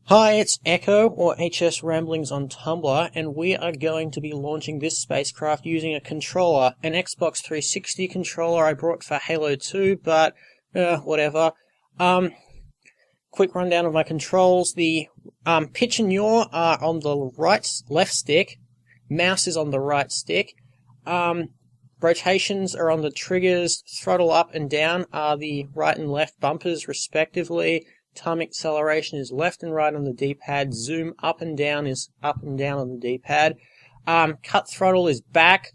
Hi, it's Echo, or HS Ramblings on Tumblr, and we are going to be launching this spacecraft using a controller, an Xbox 360 controller I brought for Halo 2, but, whatever. Quick rundown of my controls. The, pitch and yaw are on the left stick, mouse is on the right stick, rotations are on the triggers, throttle up and down are the right and left bumpers respectively. Time acceleration is left and right on the D-pad. Zoom up and down is up and down on the D-pad. Cut throttle is back.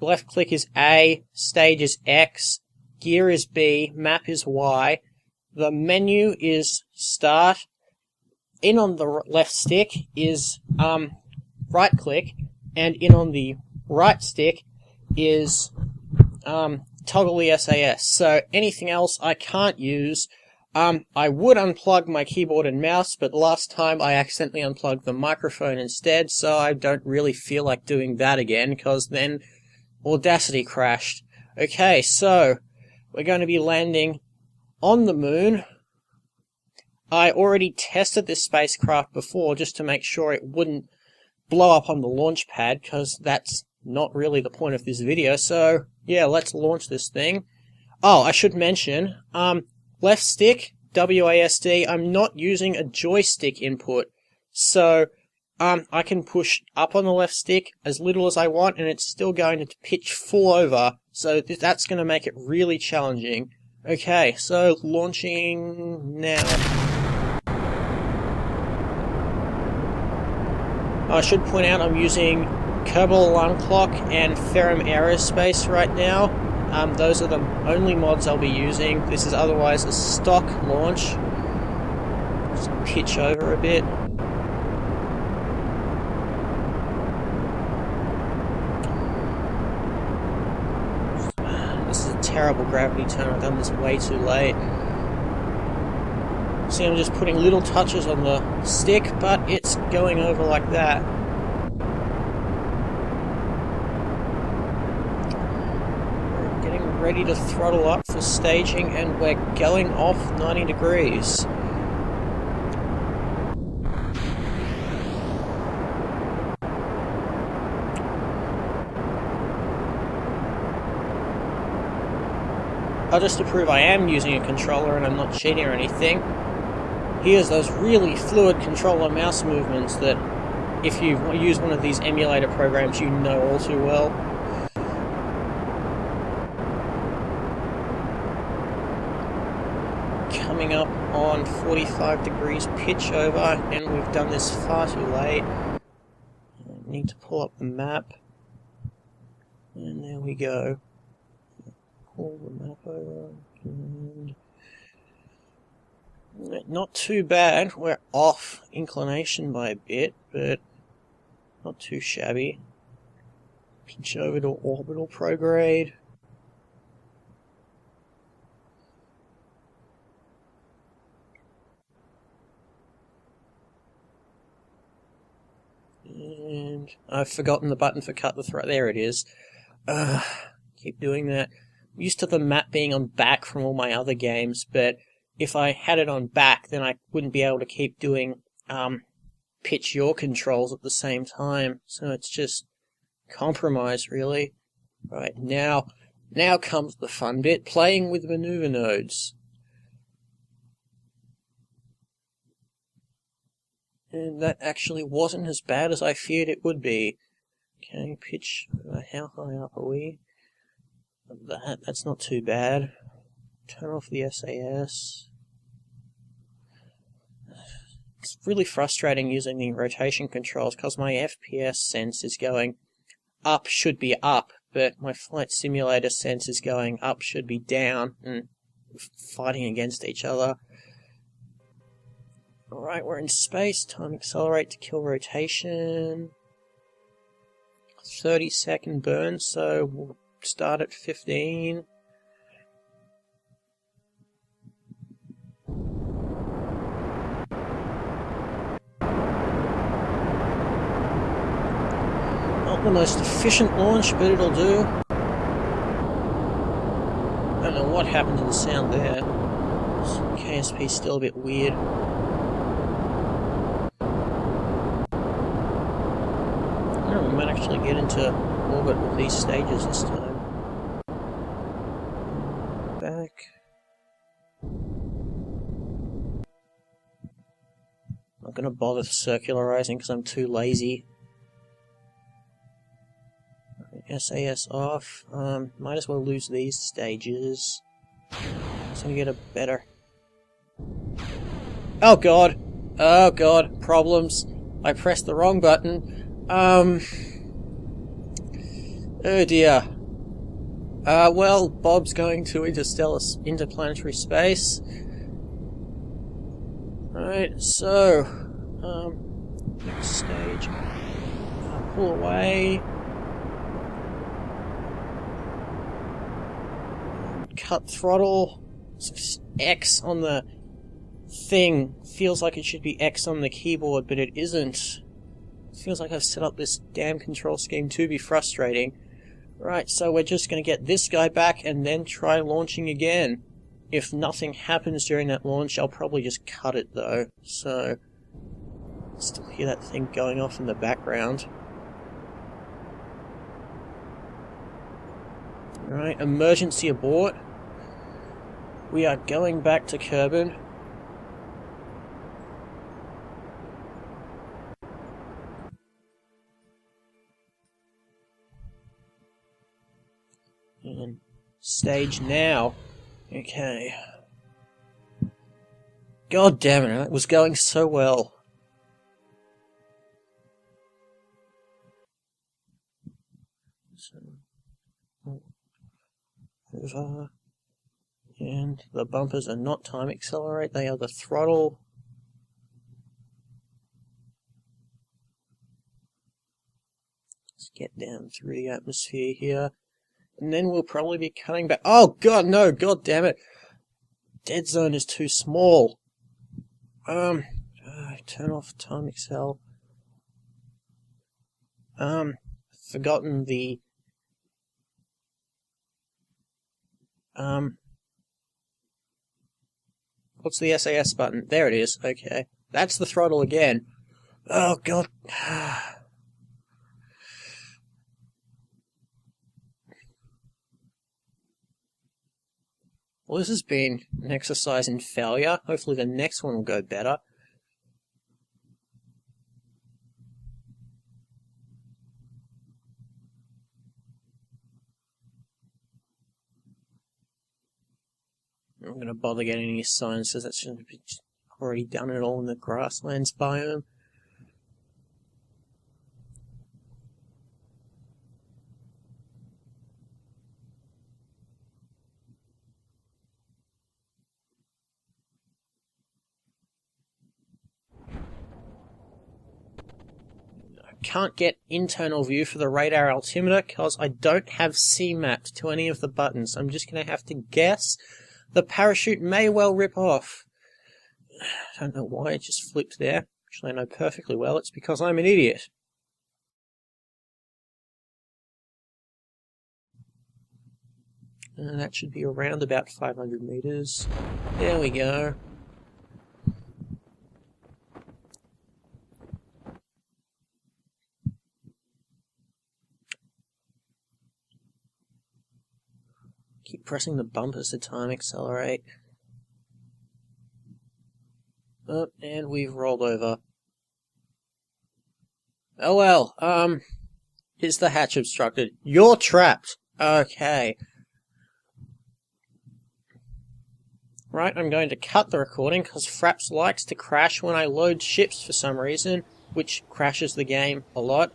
Left click is A. Stage is X. Gear is B. Map is Y. The menu is Start. In on the left stick is right click, and in on the right stick is toggle the SAS. So anything else I can't use. I would unplug my keyboard and mouse, but last time I accidentally unplugged the microphone instead, so I don't really feel like doing that again, because then Audacity crashed. Okay, so we're going to be landing on the moon. I already tested this spacecraft before just to make sure it wouldn't blow up on the launch pad, because that's not really the point of this video, so yeah, let's launch this thing. Oh, I should mention, left stick, WASD, I'm not using a joystick input, so I can push up on the left stick as little as I want and it's still going to pitch full over, so that's going to make it really challenging. Okay, so launching now. I should point out I'm using Kerbal Alarm Clock and Ferrum Aerospace right now. Those are the only mods I'll be using. This is otherwise a stock launch. Just pitch over a bit. This is a terrible gravity turn. I've done this way too late. See, I'm just putting little touches on the stick, but it's going over like that. Ready to throttle up for staging, and we're going off 90 degrees. Just to prove I am using a controller and I'm not cheating or anything, here's those really fluid controller mouse movements that if you use one of these emulator programs you know all too well. Coming up on 45 degrees pitch over, and we've done this far too late. I need to pull up the map, and there we go. Pull the map over, and not too bad. We're off inclination by a bit, but not too shabby. Pitch over to orbital prograde. And I've forgotten the button for cut the thread. There it is. Keep doing that. I'm used to the map being on back from all my other games, but if I had it on back, then I wouldn't be able to keep doing pitch yaw controls at the same time. So it's just compromise, really. Right, now comes the fun bit, playing with maneuver nodes. And that actually wasn't as bad as I feared it would be. Okay, pitch, how high up are we? That's not too bad. Turn off the SAS. It's really frustrating using the rotation controls because my FPS sense is going up should be up, but my flight simulator sense is going up should be down, and fighting against each other. Alright, we're in space. Time accelerate to kill rotation. 30-second burn, so we'll start at 15. Not the most efficient launch, but it'll do. I don't know what happened to the sound there. KSP is still a bit weird. might actually get into orbit with these stages this time. Back. Not gonna bother circularizing because I'm too lazy. SAS off. Might as well lose these stages. So we get a better... Oh god! Oh god, problems. I pressed the wrong button. Oh dear. Well, Bob's going to interplanetary space. Alright, so... next stage. Pull away. Cut throttle. X on the thing feels like it should be X on the keyboard, but it isn't. It feels like I've set up this damn control scheme to be frustrating. Right, so we're just going to get this guy back and then try launching again. If nothing happens during that launch, I'll probably just cut it though. So, still hear that thing going off in the background. Alright, emergency abort. We are going back to Kerbin. And stage now. Okay. God damn it, it was going so well. So, over. And the bumpers are not time accelerate, they are the throttle. Let's get down through the atmosphere here. And then we'll probably be cutting back. Oh god, no, god damn it. Dead zone is too small. Turn off time accel. Forgotten the what's the SAS button? There it is, okay. That's the throttle again. Oh god. Well, this has been an exercise in failure. Hopefully the next one will go better. I'm not going to bother getting any signs because that's already done it all in the grasslands biome. Can't get internal view for the radar altimeter because I don't have C-mapped to any of the buttons. I'm just going to have to guess. The parachute may well rip off. I don't know why it just flipped there. Actually, I know perfectly well it's because I'm an idiot. And that should be around about 500 meters. There we go. Keep pressing the bumpers to time accelerate. Oh, and we've rolled over. Oh well, is the hatch obstructed? You're trapped! Okay. Right, I'm going to cut the recording because Fraps likes to crash when I load ships for some reason, which crashes the game a lot.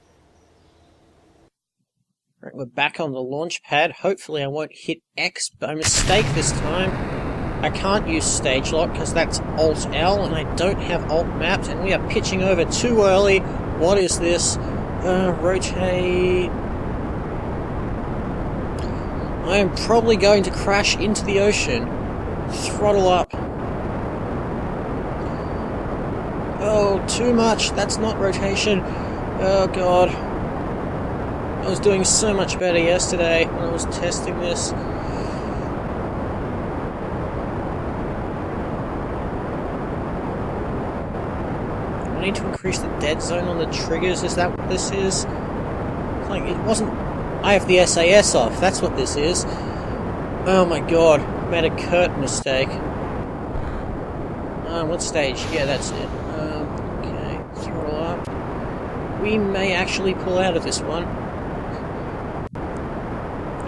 Right, we're back on the launch pad. Hopefully I won't hit X by mistake this time. I can't use stage lock because that's Alt-L and I don't have Alt mapped and we are pitching over too early. What is this? Rotate. I am probably going to crash into the ocean. Throttle up. Oh, too much. That's not rotation. Oh god. I was doing so much better yesterday when I was testing this. I need to increase the dead zone on the triggers. Is that what this is? Like, it wasn't... I have the SAS off, that's what this is. Oh my god, made a curt mistake. What stage? Yeah, that's it. Okay, throttle up. We may actually pull out of this one.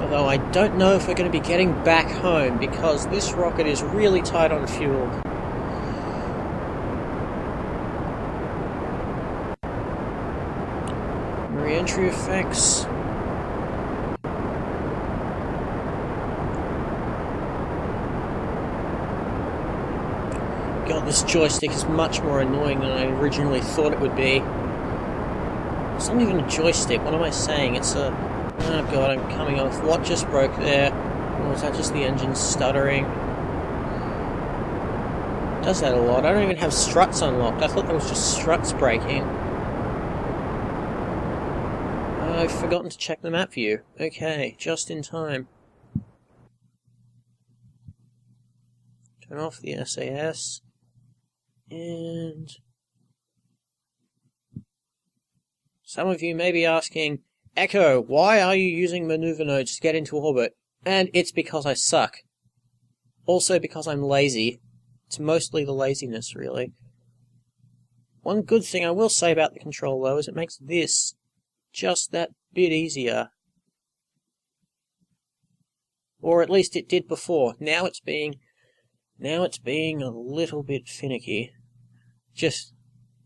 Although I don't know if we're going to be getting back home, because this rocket is really tight on fuel. Re-entry effects. God, this joystick is much more annoying than I originally thought it would be. It's not even a joystick, what am I saying? It's a... Oh god, I'm coming off. What just broke there? Or was that just the engine stuttering? It does that a lot. I don't even have struts unlocked. I thought that was just struts breaking. I've forgotten to check the map view. Okay, just in time. Turn off the SAS. And... some of you may be asking, Echo, why are you using maneuver nodes to get into orbit? And it's because I suck. Also because I'm lazy. It's mostly the laziness, really. One good thing I will say about the control, though, is it makes this just that bit easier. Or at least it did before. Now it's being a little bit finicky. Just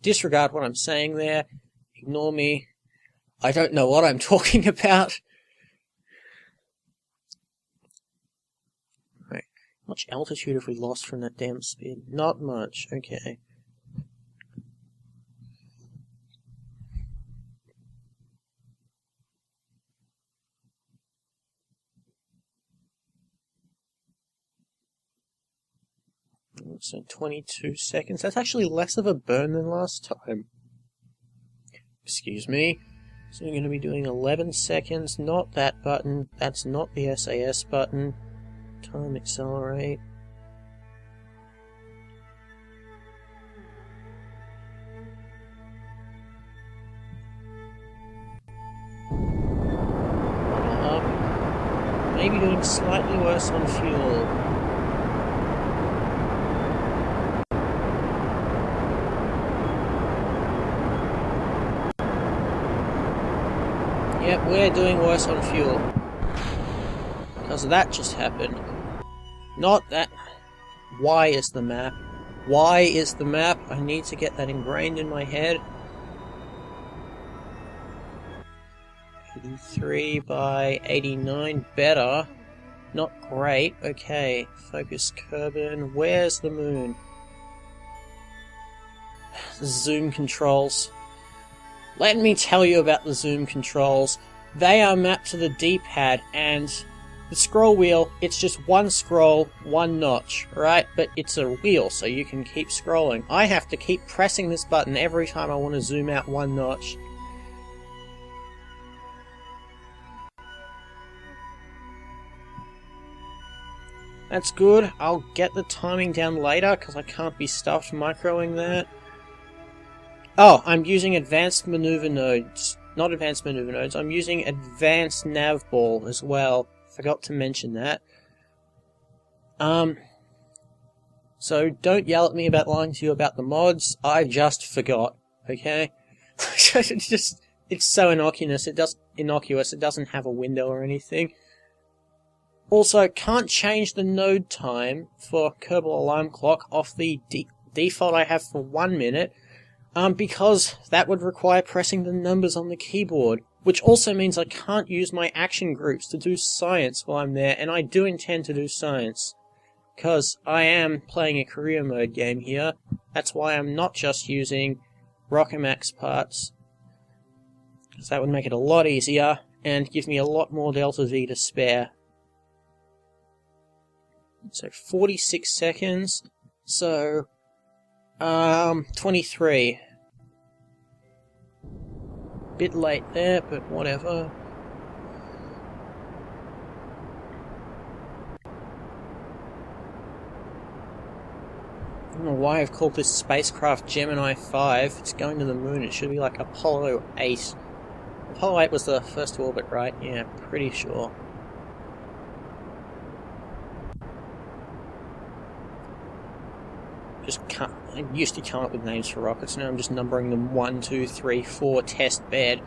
disregard what I'm saying there. Ignore me. I don't know what I'm talking about. Right. How much altitude have we lost from that damn spin? Not much. Okay. So 22 seconds. That's actually less of a burn than last time. Excuse me. So we're going to be doing 11 seconds. Not that button. That's not the SAS button. Time accelerate. Up. Maybe doing slightly worse on fuel. Yep, we're doing worse on fuel. Because that just happened. Not that... Why is the map? Why is the map? I need to get that ingrained in my head. 83 by 89. Better. Not great. Okay. Focus Kerbin. Where's the moon? The zoom controls. Let me tell you about the zoom controls. They are mapped to the D-pad, and the scroll wheel, it's just one scroll, one notch, right? But it's a wheel, so you can keep scrolling. I have to keep pressing this button every time I want to zoom out one notch. That's good. I'll get the timing down later, because I can't be stuffed microing that. Oh, I'm using advanced maneuver nodes. Not advanced maneuver nodes, I'm using advanced nav ball as well. Forgot to mention that. So don't yell at me about lying to you about the mods. I just forgot, okay? It's so innocuous. It doesn't have a window or anything. Also, can't change the node time for Kerbal Alarm Clock off the default I have for 1 minute. Because that would require pressing the numbers on the keyboard, which also means I can't use my action groups to do science while I'm there, and I do intend to do science. Because I am playing a career mode game here, that's why I'm not just using Rockomax parts, because that would make it a lot easier, and give me a lot more Delta V to spare. So 46 seconds, so... 23. Bit late there, but whatever. I don't know why I've called this spacecraft Gemini 5. It's going to the moon. It should be like Apollo 8. Apollo 8 was the first to orbit, right? Yeah, pretty sure. I used to come up with names for rockets, now I'm just numbering them 1, 2, 3, 4, test bed.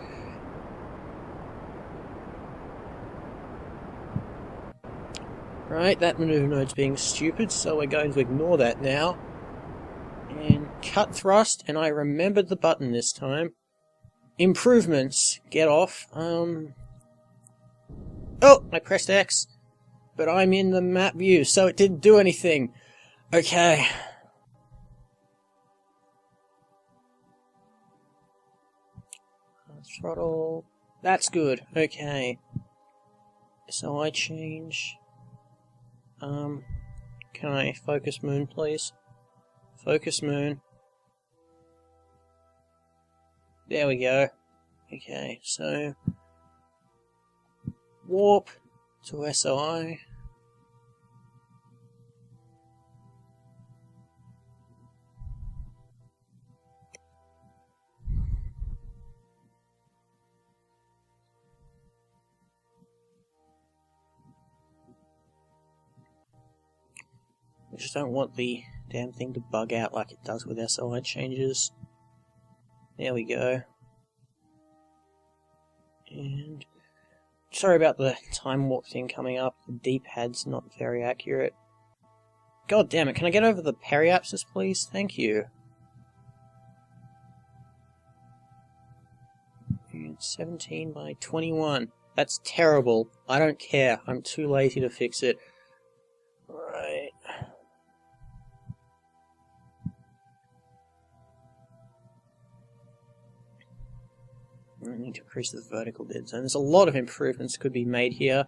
Right, that maneuver mode's being stupid, so we're going to ignore that now. And cut thrust, and I remembered the button this time. Improvements. Get off. Oh, I pressed X, but I'm in the map view, so it didn't do anything. Okay. Throttle. That's good. Okay. So I change. Can I focus Moon, please? Focus Moon. There we go. Okay, so warp to SOI. I just don't want the damn thing to bug out like it does with SOI changes. There we go. And sorry about the time warp thing coming up. The D-pad's not very accurate. God damn it, can I get over the periapsis, please? Thank you. And 17 by 21. That's terrible. I don't care. I'm too lazy to fix it. Right. I need to increase the vertical dead zone. There's a lot of improvements could be made here.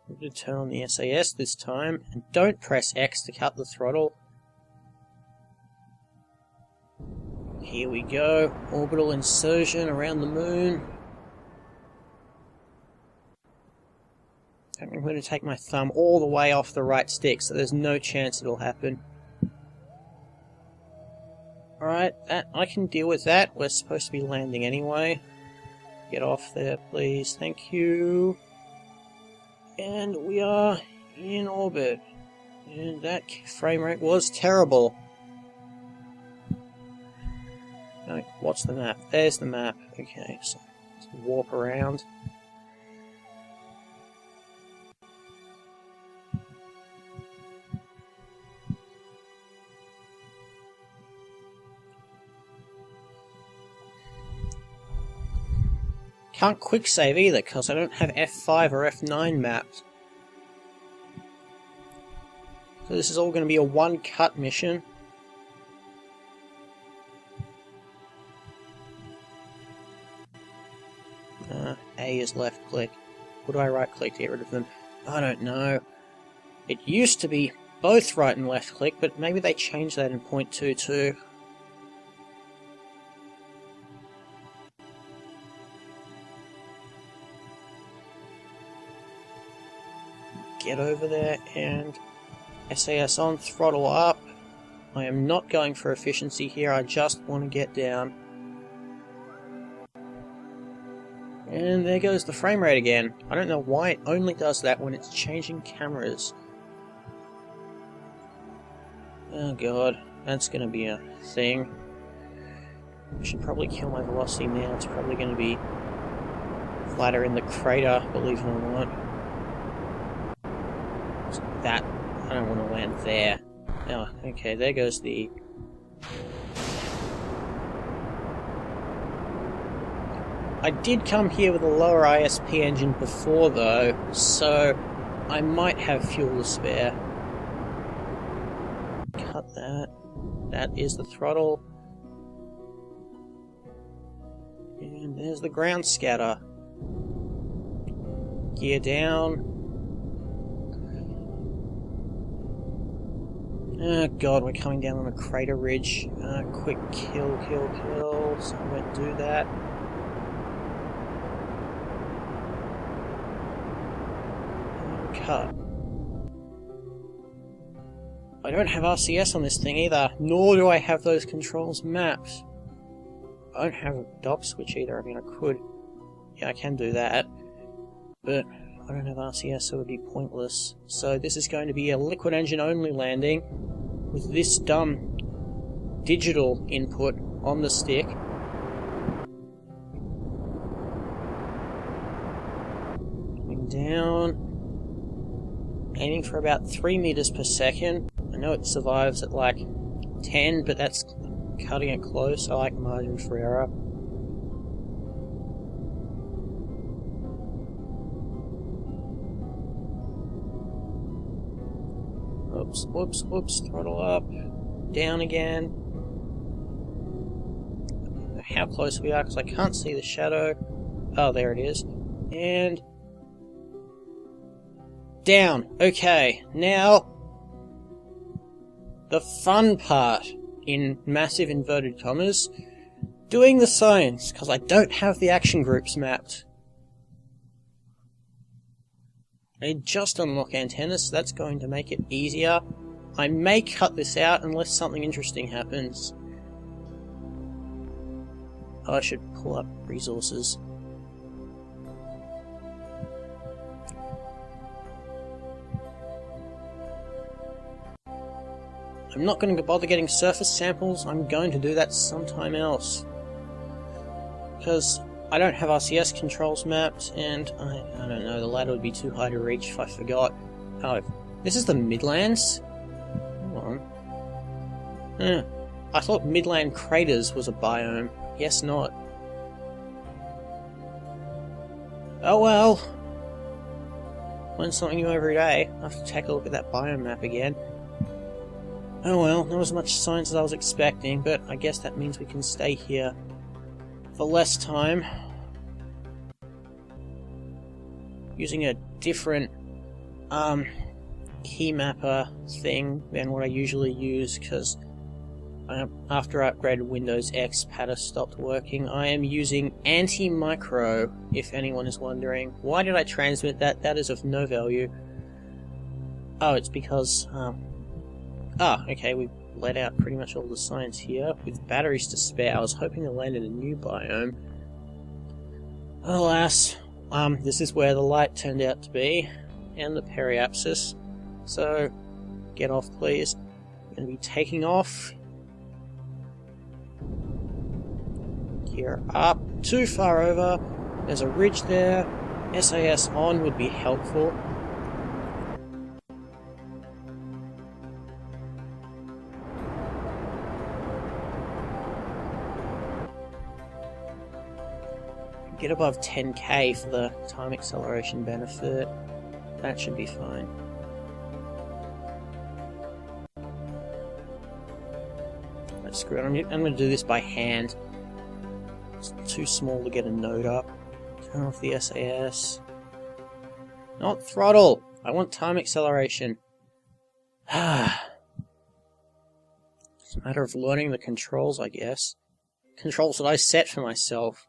I'm going to turn on the SAS this time, and don't press X to cut the throttle. Here we go. Orbital insertion around the moon. I'm going to take my thumb all the way off the right stick, so there's no chance it'll happen. Alright, I can deal with that. We're supposed to be landing anyway. Get off there, please. Thank you. And we are in orbit. And that frame rate was terrible. No, what's the map? There's the map. Okay, so let's warp around. Can't quick save either, because I don't have F5 or F9 mapped. So this is all going to be a one-cut mission. A is left click. Or do I right click to get rid of them? I don't know. It used to be both right and left click, but maybe they changed that in 0.22. Get over there and SAS on, throttle up. I am not going for efficiency here, I just want to get down. And there goes the frame rate again. I don't know why it only does that when it's changing cameras. Oh god, that's going to be a thing. I should probably kill my velocity now, it's probably going to be flatter in the crater, believe it or not. That, I don't want to land there. Oh, okay, there goes the... I did come here with a lower ISP engine before though, so I might have fuel to spare. Cut that. That is the throttle. And there's the ground scatter. Gear down. Oh god, we're coming down on a crater ridge. Quick kill, so I won't do that. Cut. I don't have RCS on this thing either, nor do I have those controls mapped. I don't have a dock switch either. I mean, I could. Yeah, I can do that. But I don't have RCS, so it would be pointless. So this is going to be a liquid engine only landing with this dumb digital input on the stick. Coming down. Aiming for about 3 meters per second. I know it survives at like 10, but that's cutting it close. I like margin for error. Oops, whoops, whoops, throttle up, down again. How close we are, because I can't see the shadow. Oh, there it is. And down. Okay, now the fun part, in massive inverted commas, doing the science, because I don't have the action groups mapped. I just unlock antennas, so that's going to make it easier. I may cut this out unless something interesting happens. Oh, I should pull up resources. I'm not going to bother getting surface samples, I'm going to do that sometime else. Because I don't have RCS controls mapped, and I don't know, the ladder would be too high to reach if I forgot. Oh, this is the Midlands? Hold on. I thought Midland Craters was a biome. Guess not. Oh well. Learn something new every day. I have to take a look at that biome map again. Oh well, not as much science as I was expecting, but I guess that means we can stay here for less time. Using a different key mapper thing than what I usually use, because after I upgraded Windows X, PATA stopped working. I am using anti-micro, if anyone is wondering. Why did I transmit that? That is of no value. Oh, it's because okay, we've let out pretty much all the science here, with batteries to spare. I was hoping to land in a new biome. Alas, this is where the light turned out to be, and the periapsis. So, get off please. I'm going to be taking off. Gear up. Too far over. There's a ridge there. SAS on would be helpful. Get above 10k for the time acceleration benefit. That should be fine. Right, screw it. I'm going to do this by hand. It's too small to get a node up. Turn off the SAS. Not throttle! I want time acceleration. It's a matter of learning the controls, I guess. Controls that I set for myself.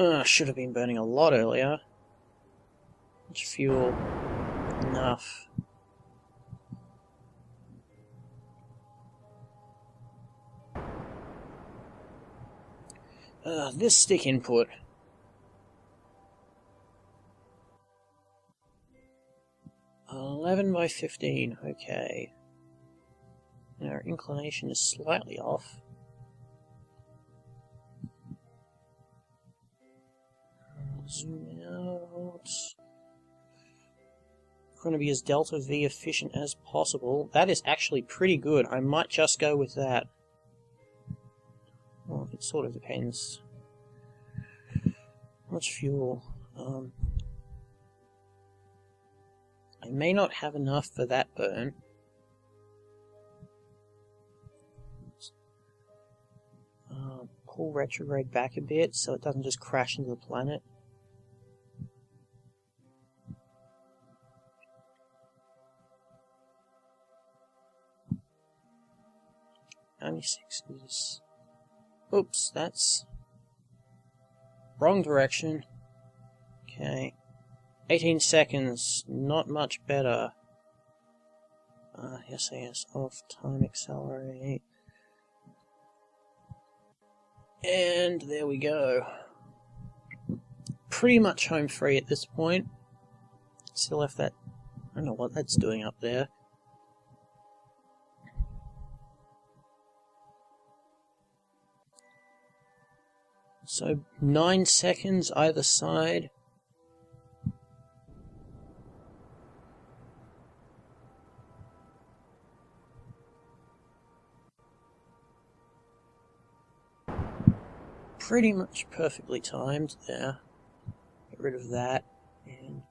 I should have been burning a lot earlier. Much fuel. Enough. This stick input. $11 by 15, okay. Our inclination is slightly off. Zoom out. Going to be as delta V efficient as possible. That is actually pretty good. I might just go with that. Well, it sort of depends. How much fuel? I may not have enough for that burn. Pull retrograde back a bit so it doesn't just crash into the planet. How many sixes? Oops, that's wrong direction. Okay. 18 seconds, not much better. Yes, off, time, accelerate. And there we go. Pretty much home free at this point. Still left that, I don't know what that's doing up there. So 9 seconds either side. Pretty much perfectly timed there. Get rid of that. And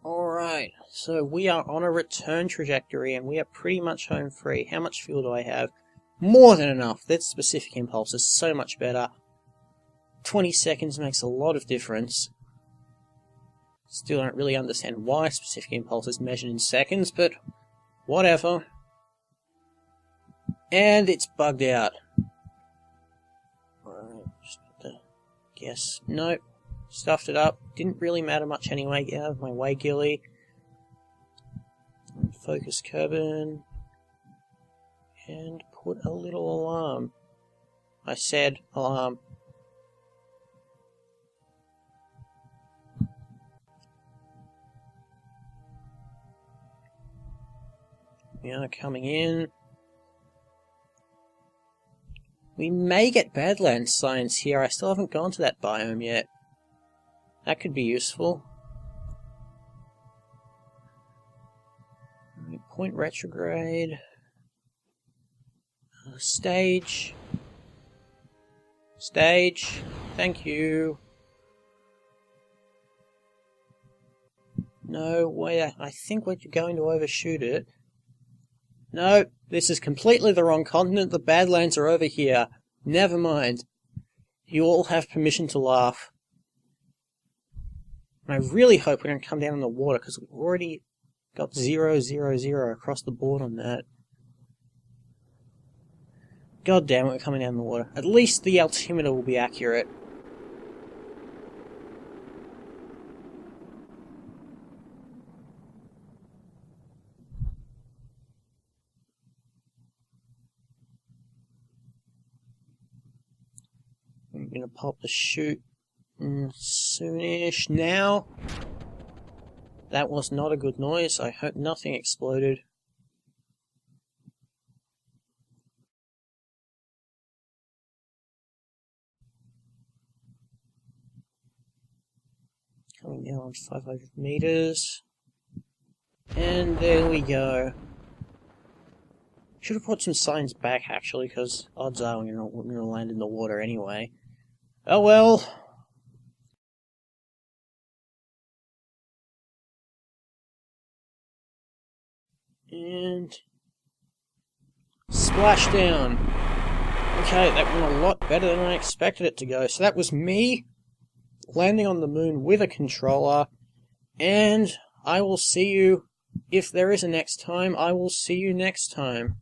alright, so we are on a return trajectory and we are pretty much home free. How much fuel do I have? More than enough. That specific impulse is so much better. 20 seconds makes a lot of difference. Still don't really understand why specific impulse is measured in seconds, but whatever. And it's bugged out. Alright, just put the guess. Nope. Stuffed it up. Didn't really matter much anyway. Get out of my way, Gilly. Focus Kerbin. And put a little alarm. I said alarm. We are coming in. We may get Badlands science here. I still haven't gone to that biome yet. That could be useful. Point retrograde. Stage. Stage. Thank you. No, wait, I think we're going to overshoot it. No, this is completely the wrong continent. The Badlands are over here. Never mind. You all have permission to laugh. And I really hope we don't come down in the water, because we've already got 0, 0, 0 across the board on that. God damn it, we're coming down in the water. At least the altimeter will be accurate. I'm gonna pop the chute soonish. Now, that was not a good noise. I hope nothing exploded. Coming down on 500 meters. And there we go. Should have put some signs back, actually, because odds are we're going to land in the water anyway. Oh well. And splashdown. Okay, that went a lot better than I expected it to go. So that was me landing on the moon with a controller, and I will see you, if there is a next time, I will see you next time.